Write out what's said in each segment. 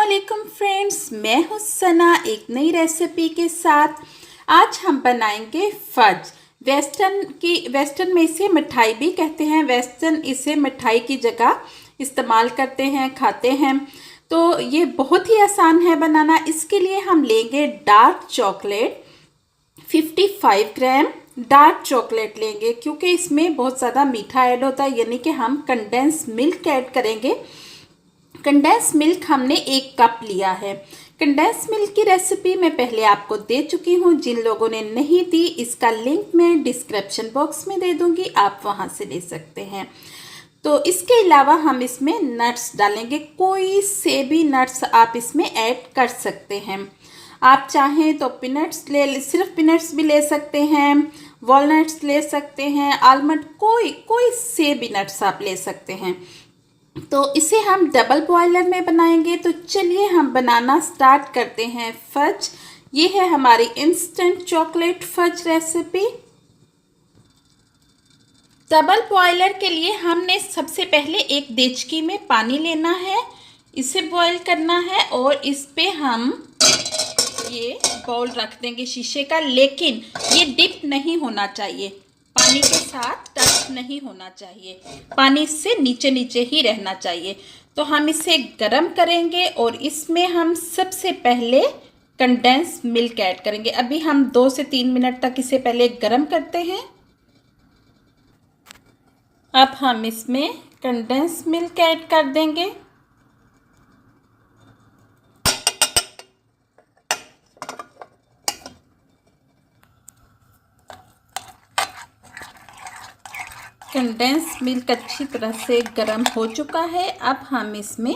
अस्सलामुअलैकुम फ्रेंड्स, मैं हूँ सना एक नई रेसिपी के साथ। आज हम बनाएंगे फज। वेस्टर्न में इसे मिठाई भी कहते हैं। वेस्टर्न इसे मिठाई की जगह इस्तेमाल करते हैं, खाते हैं। तो ये बहुत ही आसान है बनाना। इसके लिए हम लेंगे डार्क चॉकलेट 55 ग्राम डार्क चॉकलेट लेंगे, क्योंकि इसमें बहुत ज़्यादा मीठा ऐड होता है, यानी कि हम कंडेंस मिल्क ऐड करेंगे। कंडेंस मिल्क हमने 1 कप लिया है। कंडेंस मिल्क की रेसिपी मैं पहले आपको दे चुकी हूँ। जिन लोगों ने नहीं दी, इसका लिंक मैं डिस्क्रिप्शन बॉक्स में दे दूँगी, आप वहाँ से ले सकते हैं। तो इसके अलावा हम इसमें नट्स डालेंगे। कोई से भी नट्स आप इसमें ऐड कर सकते हैं। आप चाहें तो सिर्फ पीनट्स भी ले सकते हैं, वॉलनट्स ले सकते हैं, आलमंड, कोई से भी नट्स आप ले सकते हैं। तो इसे हम डबल बॉयलर में बनाएंगे। तो चलिए हम बनाना स्टार्ट करते हैं फज। ये है हमारी instant chocolate fudge recipe. Double boiler के लिए हमने सबसे पहले एक देचकी में पानी लेना है, इसे बॉईल करना है और इस पे हम ये बाउल रख देंगे शीशे का। लेकिन ये डिप नहीं होना चाहिए, पानी के साथ टच नहीं होना चाहिए, पानी से नीचे नीचे ही रहना चाहिए। तो हम इसे गरम करेंगे और इसमें हम सबसे पहले कंडेंस मिल्क ऐड करेंगे। अभी हम 2 से 3 मिनट तक इसे पहले गरम करते हैं। अब हम इसमें कंडेंस मिल्क ऐड कर देंगे। कंडेंस मिल्क अच्छी तरह से गर्म हो चुका है। अब हम इसमें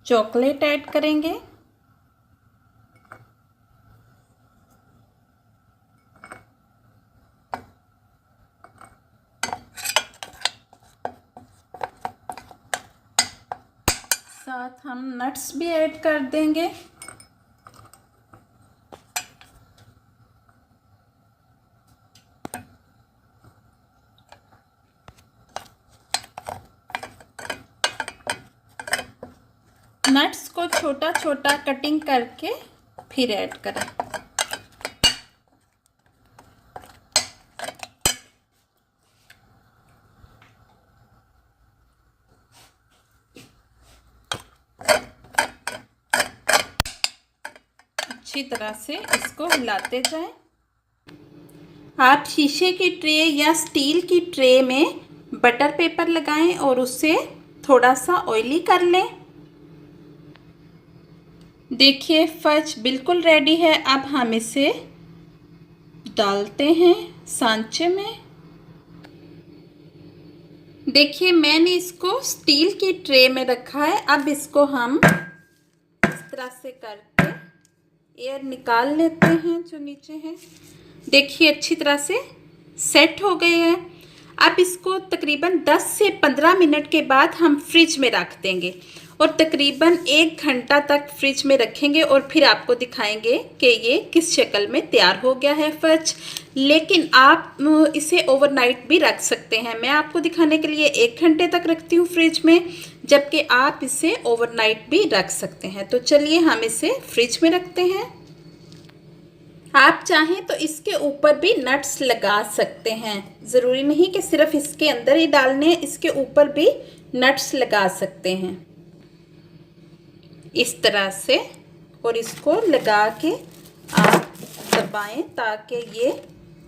चॉकलेट ऐड करेंगे। साथ हम नट्स भी ऐड कर देंगे। नट्स को छोटा छोटा कटिंग करके फिर ऐड करें। अच्छी तरह से इसको हिलाते जाएं। आप शीशे की ट्रे या स्टील की ट्रे में बटर पेपर लगाएं और उसे थोड़ा सा ऑयली कर लें। देखिए फज बिल्कुल रेडी है। अब हम इसे डालते हैं सांचे में। देखिए मैंने इसको स्टील की ट्रे में रखा है। अब इसको हम इस तरह से करके एयर निकाल लेते हैं जो नीचे है। देखिए अच्छी तरह से सेट हो गए हैं। अब इसको तकरीबन 10 से 15 मिनट के बाद हम फ्रिज में रख देंगे और तकरीबन 1 घंटा तक फ्रिज में रखेंगे और फिर आपको दिखाएंगे कि ये किस शक्ल में तैयार हो गया है फज। लेकिन आप इसे ओवरनाइट भी रख सकते हैं। मैं आपको दिखाने के लिए 1 घंटे तक रखती हूँ फ्रिज में, जबकि आप इसे ओवरनाइट भी रख सकते हैं। तो चलिए हम इसे फ्रिज में रखते हैं। आप चाहें तो इसके ऊपर भी नट्स लगा सकते हैं, ज़रूरी नहीं कि सिर्फ इसके अंदर ही डालने हैं, इसके ऊपर भी नट्स लगा सकते हैं इस तरह से। और इसको लगा के आप दबाएं ताकि ये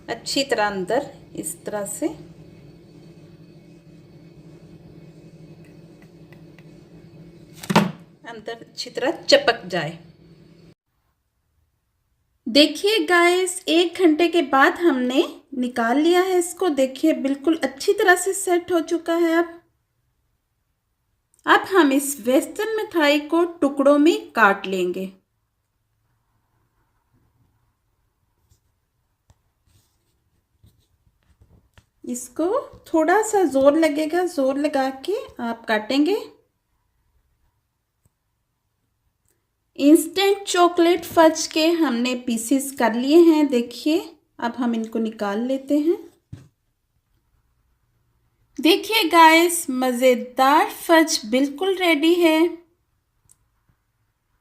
अच्छी तरह अंदर इस तरह से अंदर अच्छी तरह चिपक जाए। देखिए गाइस 1 घंटे के बाद हमने निकाल लिया है इसको। देखिए बिल्कुल अच्छी तरह से सेट हो चुका है। अब हम इस वेस्टर्न मिठाई को टुकड़ों में काट लेंगे। इसको थोड़ा सा जोर लगेगा, जोर लगा के आप काटेंगे। इंस्टेंट चॉकलेट फज के हमने पीसेस कर लिए हैं। देखिए अब हम इनको निकाल लेते हैं। देखिए गाइस मज़ेदार फज बिल्कुल रेडी है।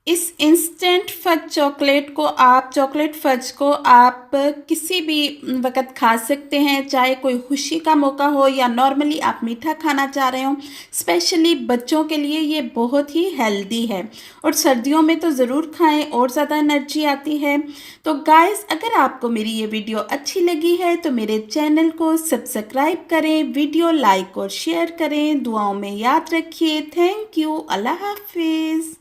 इस इंस्टेंट फज चॉकलेट फज को आप किसी भी वक़्त खा सकते हैं, चाहे कोई खुशी का मौका हो या नॉर्मली आप मीठा खाना चाह रहे हो। स्पेशली बच्चों के लिए ये बहुत ही हेल्दी है और सर्दियों में तो ज़रूर खाएं और ज़्यादा एनर्जी आती है। तो गाइस, अगर आपको मेरी ये वीडियो अच्छी लगी है तो मेरे चैनल को सब्सक्राइब करें, वीडियो लाइक और शेयर करें। दुआओं में याद रखिए। Thank you. अल्लाह हाफिज़।